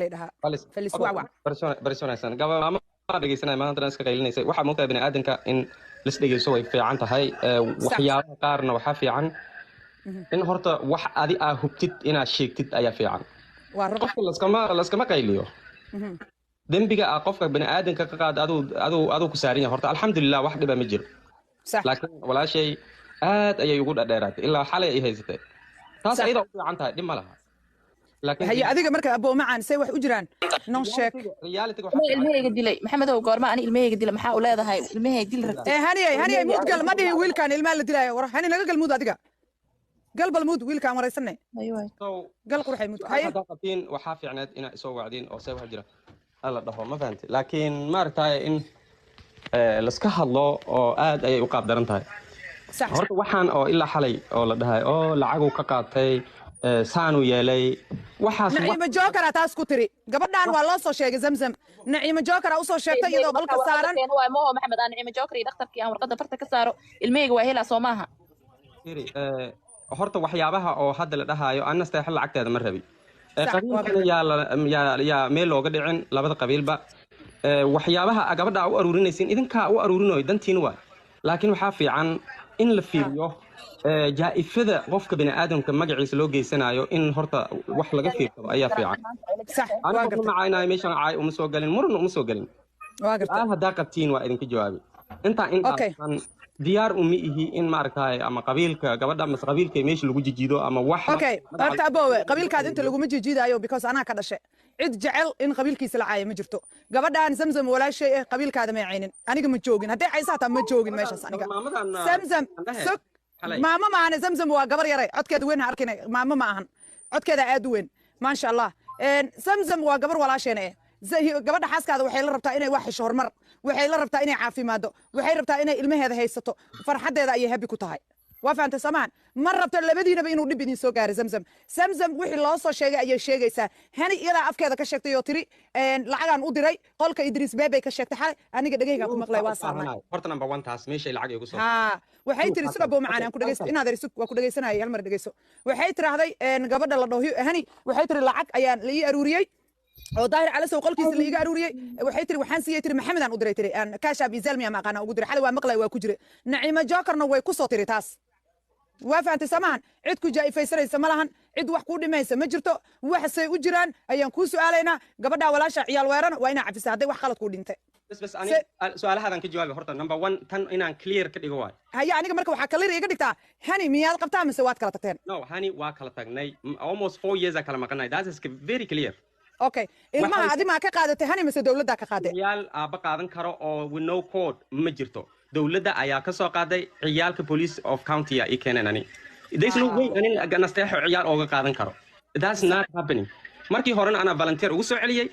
leedaha خالص فالسواع برسونا سنة قبل ما دقيسنا ما أنت ناس كقيلنا waxa muuqda bini aadanka in lis dhageyso way fiican tahay waxyaabaha qaarna waxa fiican in horta wax adi ah hubtid inaad sheegtid ayaa fiican qofka laskama qayliyo dembiga qofka bini aadanka ka qaad aduu ku saaran yahay horta alxamdulillah wax dhiba ma jiro laakiin walaashay aad ayay ugu dhadheeraatay ilaa xalay ay haysatay taas ayada u fiican tahay dhib ma laha laakiin هي adiga marka abo macaan say wax u jiraan noo sheeg ilmahayga dilay maxamedow goorma ani ilmahayga dilay maxaa u leedahay ilmahayga dil rabtay haniyay mud gal ma dhihin wiilkan ilmaha la dilaayo war hani naga gal mud adiga gal bal mud wiilkan waraysanay gal qurxay mud hay qatiin waxa fiicneed ina soo wacdin oo say wax jira alla dhaho ma fahanti laakiin ma aragtay in la iska hadlo oo aad ay u qaab daran tahay horta waxaan oo ilaa xalay oo la dhahay oo lacagu ka qaatay saanu yeelay waxaas naciima jookara taas ku tiri gabadhan waa loo soo sheegay zamzam naciima jookara u soo sheegtay iyadoo qolka saaran waa moo maxamed aan naciima jookari dhakhtarkii aan warqada farta ka saaro ilmahayga waa helaa soo maaha horta waxyaabaha oo hadda la dhahayo anna steexo lacagteeda ma rabi qabiilkana yaa meel looga dhicin labada qabiilba waxyaabaha gabadha u aruurinaysiin idinkaa u aruurinayo dantiin waa laakiin waxaa fiican in la fiiriyo jaaifada qofka bini aadamka magaciisa loo geysanayo in horta wax laga fiirsado ayaa fiican aniga ma caaynayo meeshan caay uma soo galin murna uma soo galin haddaa qabtiin waa idinka jawaabi intaan diyaar uma ihi in maaragtay ama qabiilka gabadha ama qabiilka meesha lagu jijiido ama wax horta aboowe qabiilkaad inta laguma jijiidayo because anaa ka dhashay cid jecel in qabiilkiisa la caayo ma jirto gabadhan zamzam walaashay qabiilkaada ma caynin aniga ma joogin hadday caysaata ma joogin meeshaas aniga zamzam maama ma ahan zamzam waa gabar yaray codkeeda weyn ha arkinay maama ma ahan codkeeda aad u weyn maasha allah zamzam waa gabar walaasheena gabadha xaaskaada waxay la rabtaa inay wax hesho horumar waxay la rabtaa inay caafimaado waxay rabtaa inay ilmaheeda haysato farxadeeda ayay habi ku tahay waa fahamtay samaan ma rabto labadiinaba inuu dhib idin soo gaaro zamzam wixii loo soo sheegay ayay sheegaysaa hani iyadaa afkeeda ka sheegtay oo tiri lacagaan u diray qolka idriis beebay ka sheegtay xalay aniga dhegayga ku maqlay waa saarnay horta number 1 taas meeshay lacag igu soo waxay tiri sida boo macaan aan ku dhageysto inaad eriso waa ku dhageysanayay hal mar dhageyso waxay tiraahday gabadha la dhaho hani waxay tiri lacag ayaan la ii aruuriyay oo daahir cali soo qolkiisa la iga aruuriyay waxay tiri waxaan siiyay tiri maxamed aan u diray tiri aan kaasha bizalmiya ma aqaana ugu diray xalay waa maqlay waa ku jiray naciima jokarna way ku soo tiri taas waa fahamtay samaan cid ku jaa'ifaysanaysa ma lahan cid wax ku dhimaysa ma jirto waxay u jiraan ayaan ku su'aalaynaa gabadha walaasha ciyaal weerana waa inaa cafisa hadday wax qalad ku dhintay bas ani su'aalahadan ka jawaabi horta number 1 tan inaan clear ka dhigo waay haya aniga marka waxa clear iga dhigtaa hani miyaad qabtaa mise waad kala tagteen no hani waa kala tagnay almost 4 years kala maqnay that is very clear okay ilmaha adi ma ka qaadatay hani mise dawladda ka qaaday ciyaal aaba qaadan karo oo with no code ma jirto dawladda ayaa ka soo qaaday ciyaalka police of county ay keeneen ani there's no way ani nasteexo ciyaal ooga qaadan karo that's not happening markii horena ana volunteer ugu soo celiyay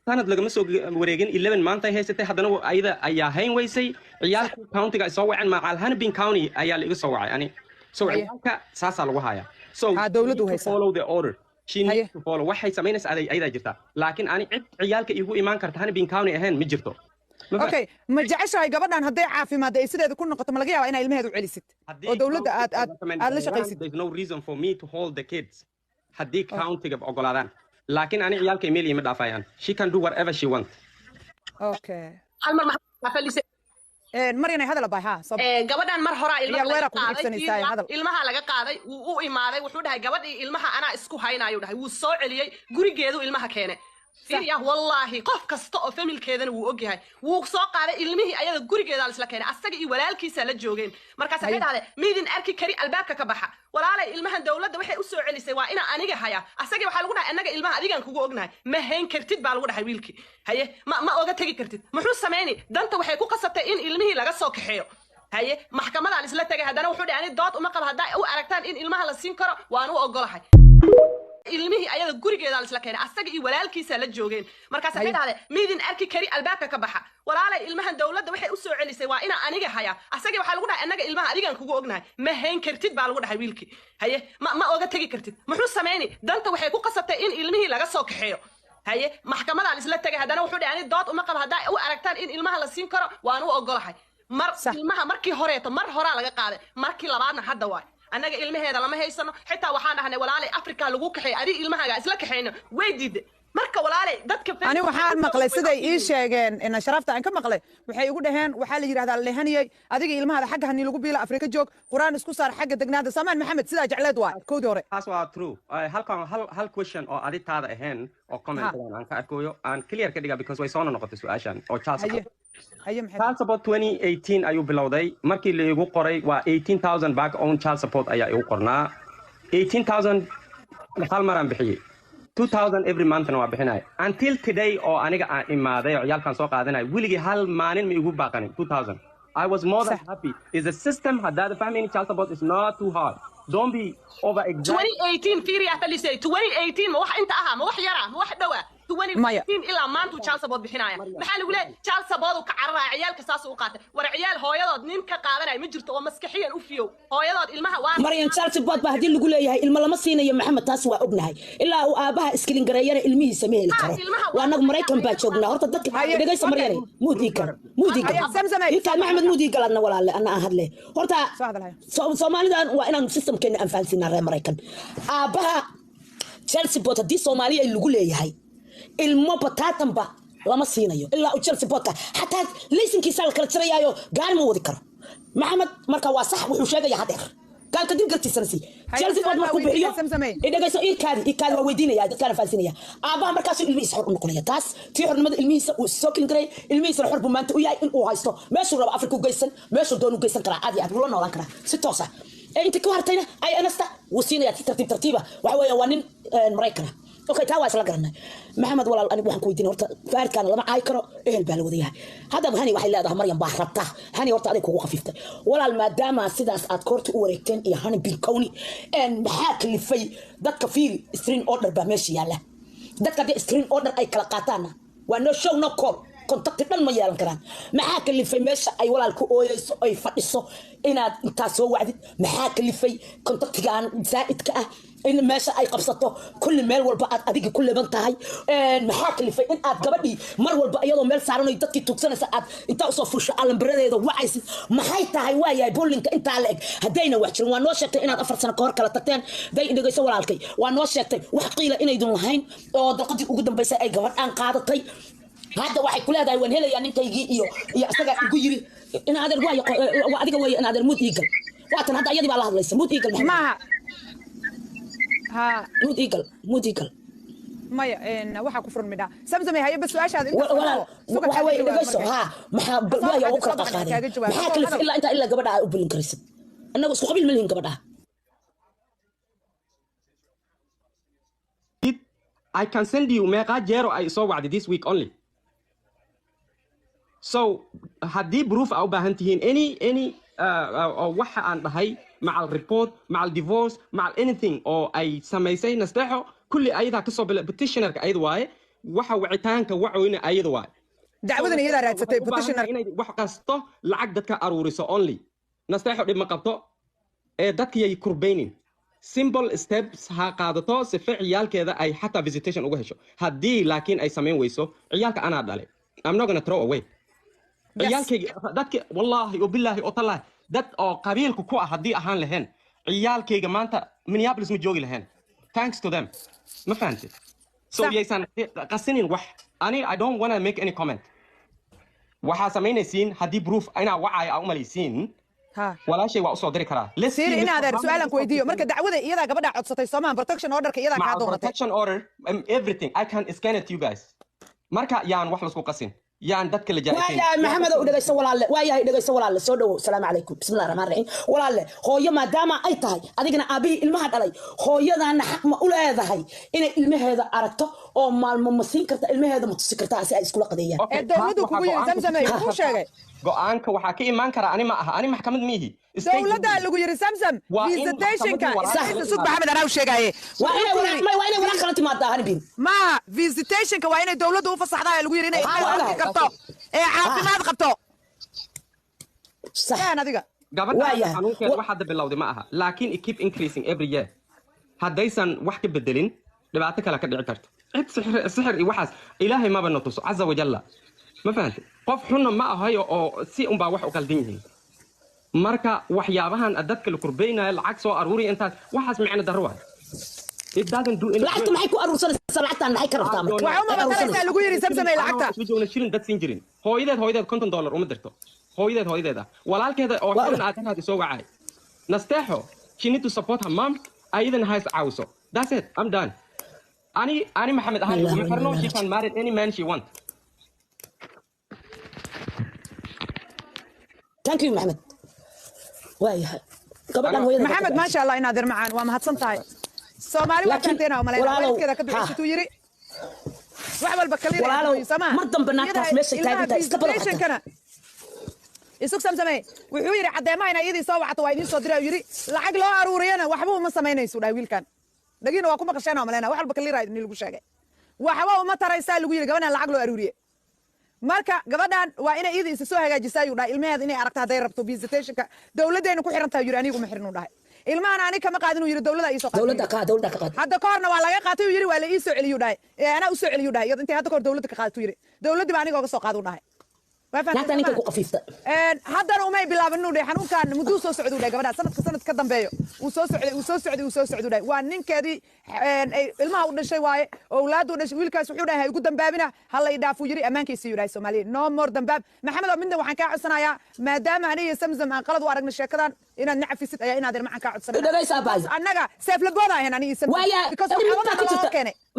sanad lagama soo wareegin 11 maanta ay haysatay haddana ayada ayaa hayn weysay ciyaalka county-ga soo waceen macal Hannibal County ayaa la iga soo wacay ani soo ciyaalka saasa lagu hayaa so dawladdu haysa follow the order she needs to follow waxay sameynaysaa ayada jirta laakiin ani cid ciyaalka igu imaan karta Hannibal County ahayn ma jirto okay ma jeceshahay gabadhan hadday caafimaad ay sideeda ku noqoto ma laga yaabaa inay ilmaheedu celisid oo dawladda aad la shaqaysid there's no reason for me to hold the kids haddii county-ga ogolaadaan laakiin ani ciyaalka email ima dhaafayaan she can do whatever she wants okay maryanay hadal bay ha gabadhan mar hore ilmaha laga qaaday wuu u imaaday wuxuu dhahay gabadhii ilmaha anaa isku haynayo dhahay wuu soo celiyay gurigeedu ilmaha keenay fiiriya wallahi qof kasta oo familkeedana wuu ogyahay wuu soo qaaday ilmihii ayada gurigeeda isla keenay asaga iyo walaalkiisa la joogeen markaas waxay dhahday miidin arki kari albaabka ka baxa walaalay ilmahan dawladda waxay u soo celisay waa ina aniga haya asaga waxa lagu dhahay anaga ilmaha adigan kugu ognahay ma hayn kartid baa lagu dhahay wiilkii haye ma oga tagi kartid muxuu sameeyay danta waxay ku qasabtay in ilmihii laga soo kaxeeyo haye maxkamadda isla tagay haddana wuxuu dhahay ani dood uma qab hadda u aragtaan in ilmaha la siin karo waan u ogolahay ilmihii ayada gurigeeda isla keenay asaga iyo walaalkiisa la joogeen markaas waxay dhahday miidin arki kari albaabka ka baxa walaalay ilmahan dawladda waxay u soo celisay waa ina aniga haya asaga waxa lagu dhahay anaga ilmaha adigan kugu ognahay ma hayn kartid baa lagu dhahay wiilkii haye ma oga tagi kartid muxuu sameeyay danta waxay ku qasabtay in ilmihii laga soo kaxeeyo haye maxkamadda isla tagay haddana wuxuu dhahay ani dood uma qab hadda u aragtaan in ilmaha la siin karo waan u ogolahay ilmaha markii horeeto mar hore laga qaaday markii labaadna hadda waay annaga ilmaheeda lama haysano xitaa waxaan dhahnay walaalay Afrika lagu kaxay adi ilmahaga isla kaxayno way diiday marka walaale dadka ani waxaan maqlay siday ii sheegeen in sharafta aan ka maqlay waxay igu dhaheen waxa la yiraahdaa lehaniyay adiga ilmaha xagga hani lagu biila Afrika joog quraan isku saar xagga degnaada Samaan Maxamed sida jecleed waa koodi hore taas waa true hal question oo aditaada ahayn oo comment aan ka arkayo aan clear ka dhiga because way soo noqotay su'aashan oo child support 2018 ayuu bilowday markii la igu qoray waa 18000 back on child support ayaa igu qornaa 18000 hal mar aan bixiyay 2000 every month na waa bixinay until today oo aniga aan imaaday oo ciyalkan soo qaadanay wiligi hal maalin ma igu baaqanin 2000 I was more than happy is a system hadda fahmin child support is not too hard don't be over exact 2018 fiiriya falisay 2018 ma wax inta aha ma wax yara ma wax dhawa 2018 ilaa maanta child support bixinaya maxaa lagu leeyahay child support uu ka carraa ciyalka saas uu qaatay war ciyaal hooyadood nin ka qaadanay ma jirto oo maskaxiyan u fiyo hooyadood ilmaha waa Maryan child support ba hadii lagu leeyahay ilma lama siinayo Maxamed taas waa ognahay ilaa uu aabaha iskilin gareeyana ilmihiisa ma heli karo waa anagu Mareykan baa joognaa horta dadka dhageysa Maryan muudika inta Maxamed muudika galana walaal ana hadle horta Soomaalidan waa inaan systemkeena aan fahansinaa reer Mareykan aabaha child support hadii Soomaaliya lagu leeyahay ilmo bataatanba lama siinayo ilaa uu child support hatta laysankiisa la kala tirayaayo gaar ma wadi karo Maxamed marka waa sax wuxuu sheegay hadeer قال كدين قلتي سنسي جالس يقعد معكم بحيو إذا قيسوا إيكادي وويدينيا كان فانسينيا أبا مركاسو الميس حر نقوليا تاس في حر نمد الميس والسوكين جري الميس الحر بمانت وياي إن هايستو ماشو ربع أفريقيا جيسن ماشو دونو جيسن كرا عادي عاد ولا نولا كرا ستوسا أنت كوارتينا أي أنستا وسينا ترتيبة وحوي وانين مريكنا اوكي تاوا isla garanay maxamed walaal anigu waxaan ku weydiinay horta faarkan lama caay karo ehel baa la wadayaa hadaba hani waxay leedahay Maryam baa rabta hani horta aday kugu qafiftay walaal maadaama sidaas aad koorta u wareegteen iyo hani bin kowni maxaa kalifay dadka fiil screen order baa meesha yaala dadka screen order ay kala qaataan waa no show no call contact dhan ma yeelan karaan maxaa kalifay meesha ay walaal ku ooyayso ay fadhiso inaad inta soo wacdid maxaa kalifay contactigaan zaa'idka ah in meesha ay qabsato kulli meel walba aad adiga ku leeban tahay maxaa kalifay in aad gabadhii mar walba iyadoo meel saaran ay dadkii tugsanaysa aad inta soo fusho alambareedeeda wacaysid maxay tahay waayahay bullinka inta la eg hadayna wax jirin waa noo sheegtay inaad 4 sano ka hor kala tagteen day dhageyso walaalkay waa noo sheegtay wax qiila inaydun lahayn oo dalqadii ugu dambeysay ay gabadhan qaadatay هذا واحد كل هذا وين هلا يعني أنت يجي أستجع يقول إن هذا الواي وأديك واي إن هذا الموت يقل وقتنا هذا يدي بالله ليس موت يقل ما ها موت يقل ما إن واحد كفر منها سمزمي هاي بس وإيش هذا ولا وحوي نقصه ها ما واي أوكرة قاعدين ما حكلف إلا أنت إلا قبلها أقبل كريسة أنا بس قبل مليون قبلها I can send you mega jero I saw wacdi this week only. So haddii proof au baahantihiin any waxa aan dhahay macal report macal divorce macal anything oo ay samaysay nasteexo kulli ayada ka soo bilaa petitionerka ayada waaye waxa wicitaanka wacooyna ayada waaye dacwadan iyada raadsatay petitioner inay wax kasto lacag dadka aruuriso only nasteexo dhib ma qabto ee dadkii kurbaynin simple steps ha qaadato si ciyaalkeeda ay xataa visitation uga hesho haddii laakiin ay samayn weyso ciyaalka anaa dhalay I'm not gonna throw away ciyaalkayga dadka wallahi oo billahi oo tallahi dad oo qabiilku ku ah haddii ahaan lahayn ciyaalkayga maanta Minneapolis ma joogi lahayn thanks to them ma fahanti so yaysan qasinin wax ani I don't want to make any comment waxa samaynaysiin haddii proof ina wacay au malaysiin ولا شيء وأصلا دري كرا. سير إن هذا سؤالك كويديو مركز دعوة إذا قبل عطستي سمان protection order كإذا كعدونا. protection order everything I can scan it to you guys. مركز يان وحلس قاسين يان دتك اللي جالسين. ويا محمد ودقي سوال الله ويا دقي سوال الله سودو السلام عليكم بسم الله الرحمن الرحيم ولا الله هو يوم دام أي تاي أديكنا أبي المهد علي هو يدا نحق ما أولى هذا هاي إن المهد أردته أو مال ممثلين كرت المهد متسكرت على سعيد كل قضية. الدولة كوي زمزم هو شيء. go-aanka waxaa ka imaan kara ani ma aha ani maxkamad miihi dawladda lagu yiri samsam visitationka sud maxamed anaa u sheegaye waa inay wala kala timaada harbin ma visitationka waa inay dawladdu u fasaxdaa lagu yiri inay qabto ee caafimaad qabto sax adiga gabadha xanuunkeeda waxa hadda bilowday ma aha laakiin it keep increasing every year haddaysan wax ka bedelin dhibaato kale ka dhici karto cid sixir iyo waxaas ilaahay ma bana tuso azza wa jalla ma fahanti qof xunna ma ahayo oo si un baa wax u qaldan yihiin marka waxyaabahan dadka la kurbeynaya lacag soo aruuri intaas waxaas micno darro waay it doesn't do anything lacagta maxay ku aruursanaysaa lacagtan maxay ka rabtaa marka waxa uma mataraysaa lagu yiri samsamay lacagta isbuucna shilin dad siin jirin hooyadeed $50 uma dirto hooyadeed walaalkeeda oo xiran aad ka soo wacay nasteexo she need to support her mom ayadana has caawiso that's it I'm done ani maxamed ahaan ugu xirno she can marry any man she want thank you maxamed waayahay gabadhan hooyada maxamed ma sha Allah inaad dir macaan waa mahadsan tahay Soomaali waa kanteena oo maleeyahay ka duceysto yiri wax walba kaliya walaalow mar dambe naagtaas meesha taaganta iska badan isuk samsamay wuxuu yiri cadeemaha inay idin soo wacto waa idin soo diray yiri lacag loo aruuriyana waxba uma sameynayso dhaay wiilkan dhagina waa kuma qashana maleena wax walba kaliya idin lagu sheegay waxba uma taraysaa lagu yiri gabadhan lacag loo aruuriyay marka gabadhan waa inay idin soo hagaajisaa uu dhaay ilmaheeda inay aragto haday rabto visitationka dawladeena ku xiran tahay yiri anigu ma xirnu dhahay ilmahan ani kama qaadin yiri dawladda ay soo qaatay dawladda ka qaatay hadda koorna waa laga qaatay yiri waa la ii soo celiyo dhahay ana u soo celiyo dhahay inta hadda koor dawladda ka qaatay yiri dawladda baa aniga uga soo qaado dhahay naagta ninka ku qafiifta haddana umay bilaabin inuu dhahay xanuunkan muduu soo socdo dhahay gabadha sanad ka dambeeyo uu soo socdo dhahay waa ninkeedii ilmaha u dhashay waaye awlaad u dhashay wiilkaas wuxuu dhahay ugu dambaabina hal ay dhaafo yiri amaankiisa yiraay Soomaaliya no more dambaab maxamed oo midna waxaan ka codsanayaa maadaama aniga samsam aan qalad u aragna sheekadan inaad nacafisid ayaa inaad ir maxaan ka codsanayaa dhagaysa baay annaga seef la goodaayeen aniga samsam because waxaan ku jirto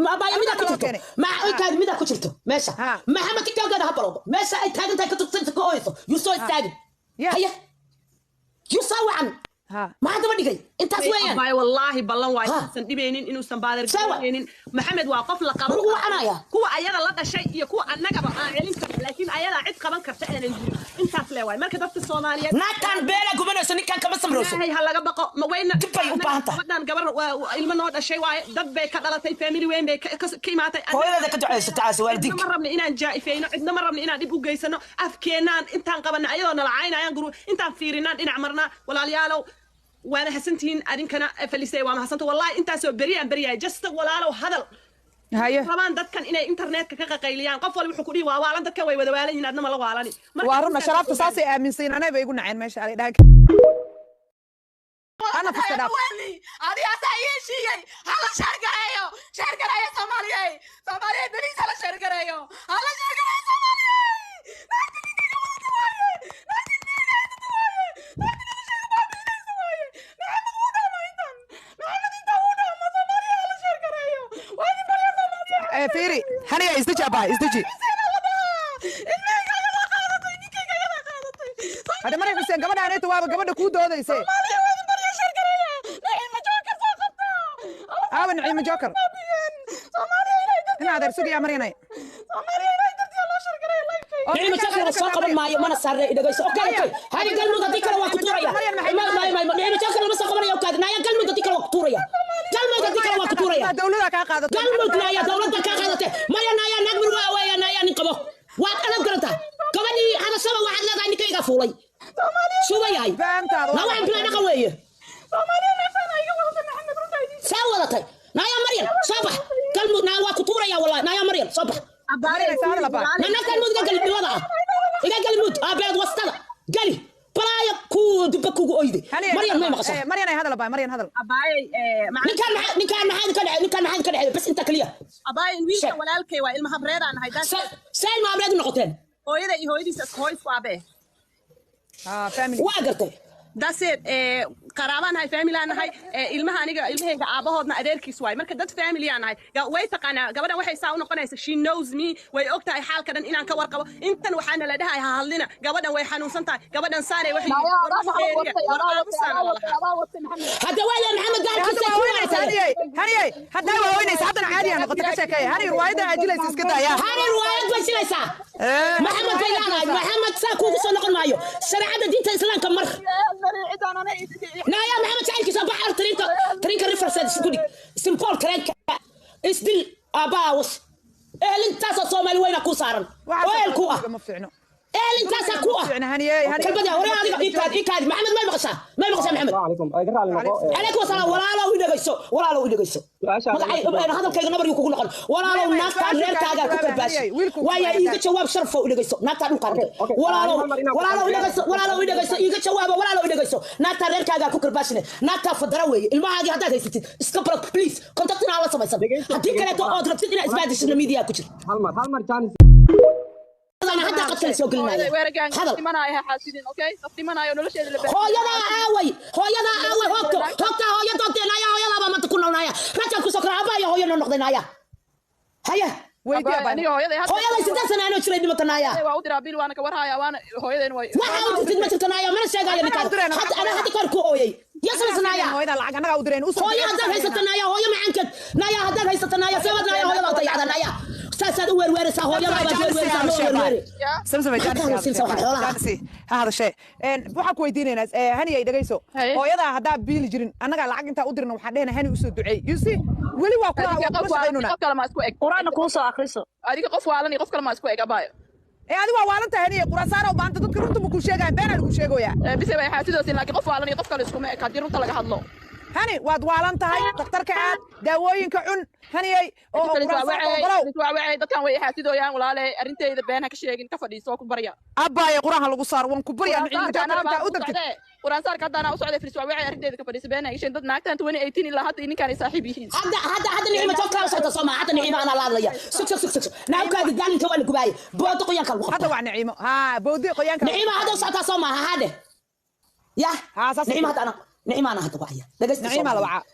ma baay mida ku jirto ma intaad mida ku jirto meesha maxamed tiktokeeda habalo meesha ay taagan tahay ka tugtay ka ooyso you so tag haya you so one ما حد بدي انت سوين باي والله بالله واي سن دبينين انو سن بادر دبينين محمد واقف لا قبل كو ايada la dhashay iyo kuwa annagaba aan celin karin laakiin ayada cid qaban karta aan jirin intaas leeyahay marka dadka Soomaaliyeed naakan beela gubanayso ninkan kama samrooso hay halaga baqo ma weyna dibay u baahanta wadan gabar ilmo noo dhashay waay dad bay ka dhalatay family weyn bay ka imaatay hooyada ka duceyso taas waalidin ma rabna inaan jaa'ifeyno cidna ma rabna inaan dib u geysano afkeenaan intaan qabana ayadoo nala caynayaan guru intaan fiirinaan dhinac marna walaalayaalow وانا حسنتين ادينكنا فليسي وما حسنت والله انت سو بريا جست ولا لو هذل هاي طبعا ددكن اني انترنت ka qaqayliyaan qof walba wuxuu ku dhii waa waalan dadka way wada waalan adna ma la waalani waarna sharaafta saasi aaminsan anay bay igu naceen meesha ay dhaag ana fakada adi asaayishiyay hala shargareeyo Soomaaliya bariis hala shargareeyo فيري هني ازدجي ابا ازدجي هذا مرة حسين قبل أنا تواب قبل كود هذا يصير نعيم جوكر هنا هذا رسولي يا مريم نعيم جوكر ساق قبل ما يمنا صار إذا جالس أوكي هذه قلمة تذكر وقطوريا ما نعيم جوكر لما ساق قبل يوكاد نايا قلمة تذكر وقطوريا قلمة تذكر وقطوريا دولة كاقادة قلمة نايا دولة كاقادة ما يا نايا نقبل ويا نايا نقبه وات أنا قرطة كمان هذا سوا واحد لا ذا نكيد فولي شو وياي لا واحد بلا نقويه ساولتي نايا مريم صباح قلمة نايا وقطوريا والله نايا مريم صباح أنا كلمة قال بالوضع إذا كلمة أبيض وسطنا قالي برايا كود بكو أيدي مريم ما مقصر مريم هذا لباي مريم هذا أباي نكان كان بس أنت كليه أباي ويش ولا الكي وإلما هبرير عن هيدا سال ما أبرد نقطين هو يدي سكويس وابه فاميلي واقرتي that's it قرابان هاي فاميلي أنا هاي ilmaha aabahoodna adeerkiis waay marka dad family aan ahay way taqaana gabadha waxay saa u noqonaysaa she knows me way ogtahay xaalka dhan inaan ka warqabo intan waxaana la dhahay hadlina gabadhan way xanuunsan tahay gabadhan saanay waxay hada wala maxamed هني هدا وينيس حدنا عادي انا قلت لك شيء هني روايده اجلس اسكت يا هني روايد بجلسه محمد بيانا محمد ساكو سو نقل مايو شريعه دينta islaamka mar نايا محمد سعيد كيسا بحر ترينكا ريفرسات سكودي سمبول كرينكا اسدل اباوس انتاسا صومالي وين اكو صارن وين كوه انتاسا كوه كلبدا وري هذيك ايكاد محمد ما يبقى محمد عليكم السلام ولا لا ويدغيسو انا هذا كاي نبر يكون نقل ولا لو ناس كان ريركاغا كتب كرباشي ويا إيجا جواب شرفه ودقيسو ناتا نقارن ولا لو يدقيسو إيجا جواب ولا لو يدقيسو ناتا رير كاغا كرباشي ناتا فدروي المعادي هذا هيستي اسكبرك بليز كونتاكتنا على سميسن هدي كانت أودر تدينا إسبادش الميديا كتير هالمر جانس أنا حتى قد كل سوق لنا هذا ما أنا حاسدين أوكي صفتي ما أنا يقولوا شيء اللي هو يدا عوي هوكتو هو يدا تنا يا ما تكون لنا يا رجع كسكر أبا هو يدا نقدنا يا هيا ويدي أبا هو يدا ستة سنة أنا أشتري دمتنا يا وأودر أبيل وأنا كورها يا وأنا هو يدا نوي وأنا دمتنا يا من الشيء قال لي حتى أنا هذا كاركو هوي يا سنة يا هو يدا العق أنا أودرين هو يدا هي ستنا يا هو يا معنكت نايا هذا هي ستنا يا سوتنا يا هو يدا طيعنا يا ساسد وير هو يدا سمسم جانسي هذا الشيء waxaa ku weydiinayna hani ay dhageyso hooyada hadaa biil jirin anaga lacag inta u dirno waxaan dhehna hani u soo duceey you see wali waa ku shaqeynuna qof kale ma isku eg quraanna ku soo akhriso adiga qof waalan qof kale ma isku eg abaayo adiga waa waalan tahay hani quraan saaro baanta dadka runta ma ku sheegaan been lagu sheegoya bise way xaasidoodin laakiin qof waalan qof kale isku ma eg hadii runta laga hadlo hani waad waalan tahay dhakhtarka aad daawooyinka cun hani ay oo quraan dadkan way xaasidooyaan walaalahay arintayda been ka sheegin ka fadhiiso ku barya abaaye quraan lagu saar wan ku barya inta u dagtay quraan saar ka dana u socday firis waa wacay arintayda ka fadhiiso been ay sheen dad naagtan 2018 ilaa hadda ninkan ay saaxiib yihiin hadda niciima joogta u socda Soomaa hadda niciima ana la hadlaya sug naagkaadi daalinka waa la gubaay bood qoyanka lagu hadda waa niciimo ha boodi qoyanka niciima hadda u socda Soomaa hade ya niciima hadda ana نعيم أنا هذا وعيا نعيم على وعاء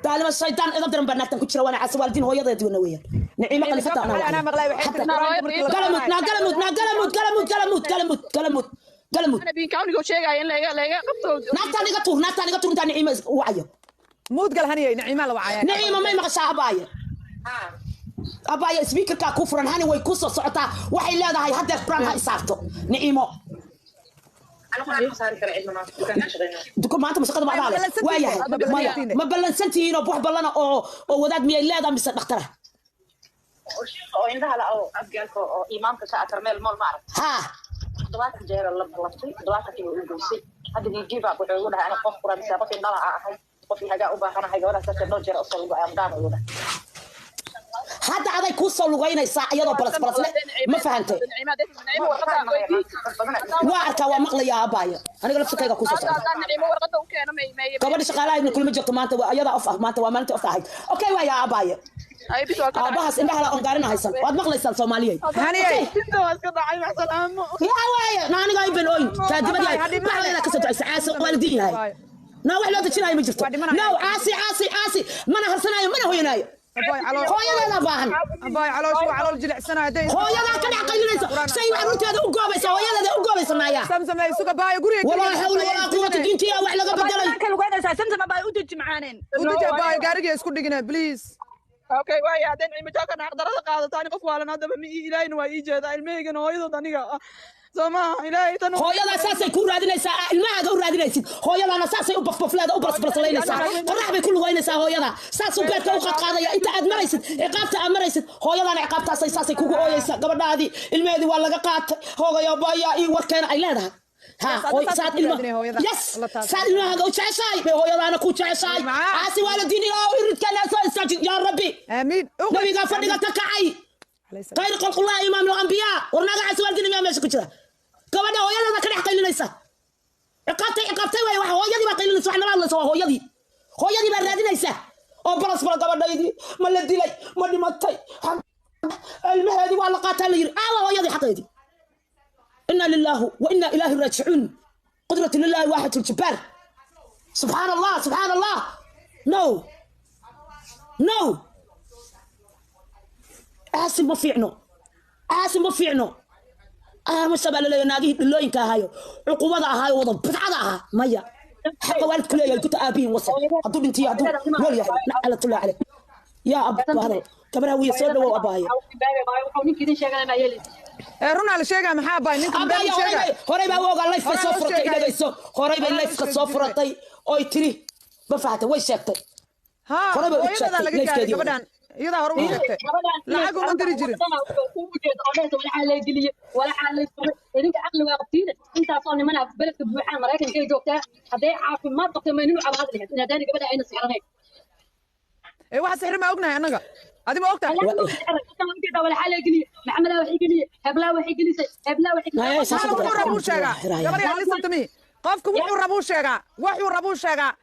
تعلم الشيطان إذا بدرن بناتنا كل شيء وأنا عسى والدين هو يضيع دون ويا نعيم قال فتى أنا مغلاي وحتى قلمت أنا بينكاوني قول شيء يعني لا قبته ناتاني قطور تاني نعيم وعيا مود قال هني نعيم على وعاء نعيم ما يمغش أبايا سبيكر كافرا هني ويكوسو صعطة وحي لا هاي هذا القرآن هاي صارته نعيمه دكتور ما أنت مسقط بعض هذا وياه ما بلنسنتين أو بوح بلنا أو وداد مية لا دام بس دكتورة أو عندها لا أو أبجالك أو إمامك كأترميل مول معرض ها دوات الجير اللي بلطي دوات كي يقولسي هذا بيجيب أبو عيونها أنا قف قرآن سابق النار أحد قف هجاء أبا أنا هجاء ولا سكر نوجر أصل وعم دام عيونها هذا هذا يكوسو لغينا يساع يضرب بلس ما فهمت واركا ومقلي يا أبايا أنا قلت كذا كوسو كمان شغالة إن كل مجد ما أنت يضع أفهم ما أنت وما أنت أفتح أوكي ويا أبايا أباها إنها لا أنقارنا هيسن واد مقلي سال سومالية هني يا ويا ناني قايب بنوين كاتبة دي ما علينا كسر عساس والدين هاي ناوي لا تشيل هاي مجرته ناو عاسي ما أنا هرسناي ما أنا هو يناي هويا لا باهن أباي على الجلع سنة هدي هويا لا كان عقلنا شيء عروتي هذا وقابس هويا لا وقابس معايا سمسم لا يسوق باي قريه ولا حول ولا قوة إلا بالله وعلى قبل دلنا كانوا قاعدين سمسم باي ودج معانين ودج باي قارجي يسكت دقنا بليز اوكي واي هذين عيمتك انا اقدر قادتاني qof waalan hadaba mi ilaahin waa ii jeeda ilmahaygan hooyadooda aniga Soma ilaahay tan hooyada saasay ku raadinaysaa ilmaha u raadinaysid hooyadana saasay u bafbafleeda u barasbarsalaysaa qorax bay ku lugaynaysaa hooyada saas u beerka u qaadaya inta aad maraysid ciqaabta aad maraysid hooyadana ciqaabtaasay saasay kugu ooyaysaa gabadhaadi ilmaheedi waa laga qaatay hoogayo baya ii warkeena ay leedahay ها ساد الماء يس ساد الماء هذا وشاشاي بهويا أنا كوت شاشاي عاسي والديني لا يريد كان أساس يا ربي آمين نبي قافر تكعي غير خلق الله إمام الأنبياء ورناقع عاسي والديني ما ماشي كذا كمان هويا هذا كان يحكي لنا يسا عقابتي ويا هويا دي ما قيل لنا سبحان الله سوا هويا دي بردنا يسا أو برس برا كمان دي ما لدي لي ما دي ما تي المهدي والله قاتل ير هويا دي حقيقي إنا لله وإنا إليه راجعون قدرة لله واحد الجبار سبحان الله نو عاصم ما فيعنو ما سبب لي ناقي اللوين كهايو عقوبة هاي وضب بتعدها ميا حق والد كلية كنت أبي وصل هدو بنتي هدو نول يا على طلع عليك يا أبو هذا كبرها ويا صدق وأبايا رنا على شيء ما حابة إنكم أبايا هوري بوقا الله يفسفرتي إذا جيسو هوري بالله يفسفرتي أي تري بفعته وين شكتي ها هذا اللي قاعد كبدان يدا هرب شكتي لا عقول ما تري جري ولا حالي إنك عقل وقتين أنت أصلا من بلد بوحان مراكن كي جوكتا هذا عارف ما تقتل منو على هذا إن داني قبل عين السحرين واحد سحر ما أقنع أنا ادي ما وقتها ولا حاله قلي محمد وحي قلي هبلا وحي قلي هبلا وحي قبل يا لسه تمي قفك وحو ربو شيغا وحو ربو شيغا